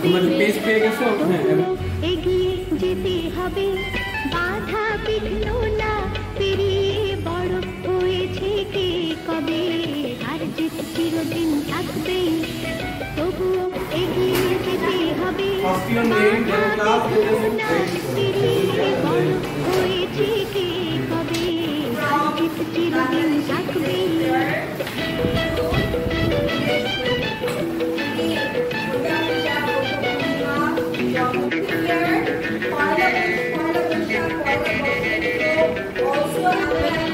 তোমার পেজ পেয়ে গেছো? হ্যাঁ, এগিয়ে যেতে হবে, বাধা বিঘ্ন না পেরিয়ে বড় হয়েছে কে কবে। আর জিত চিরদিন থাকবে, তবুও এগিয়ে যেতে হবে, বাধা বিঘ্ন না পেরিয়ে বড় হয়েছে কে কবে। আর জিত চিরদিন থাকবে। Also